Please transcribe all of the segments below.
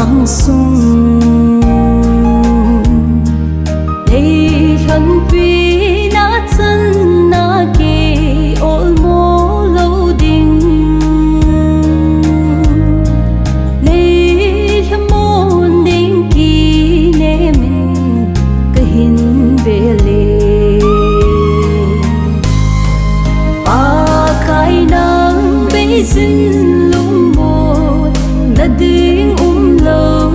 mang sung lấy khăn pi na chân na kê ol mô lâu đình lấy khăn môn đình kỳ nê mình cái hình về lệ ba khai nắng bế sinh lung một đã đứng lâu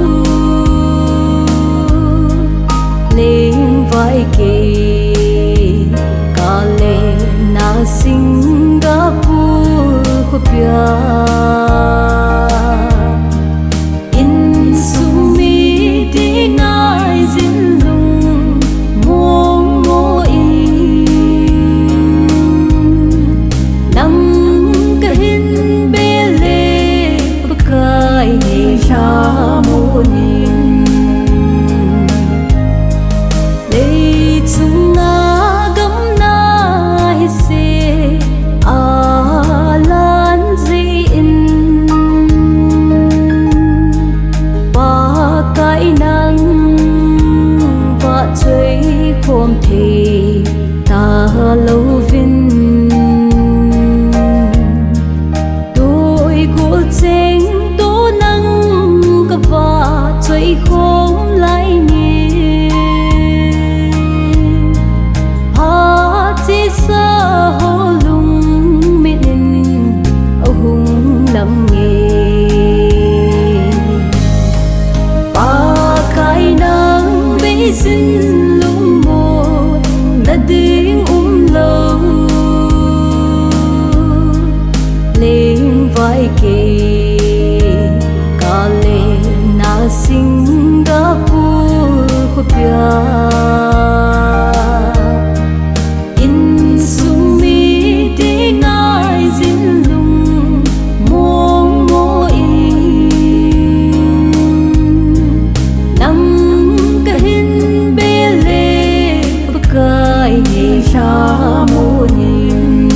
lên vai kề cả lệ na Singapore của bia in sumi đi ngay dinh lung mong mô in nắng cái hình bê lệ cái ra mô nhìn lấy chung nga gấm na hi se a lan gì in ba cái nắng và chơi khom thì ta lâu vinh đôi của chênh tố nắng và chơi khom lại nhìn ha chỉ sa hồ lung min hùng lắm nghe ba cái nắng bế sinh lung một đã đứng lâu lên vai kề cả lệ na Singapore của bia in sumi đi ngay dinh lung mong mô in nắng cái hình bê lệ cái ra mô nhìn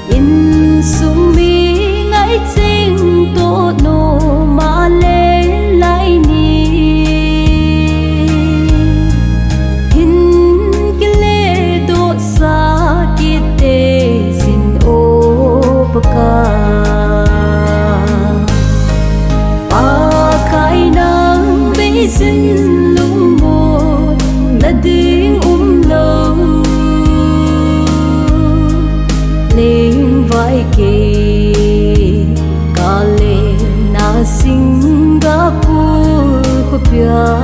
in sumi ngay chinh to no ma lên lại ni hin kile do sa kite sin o baka ba khai nắng bế sinh lung một đã đứng lâu lên vai kề cả lệ na Singapore của bia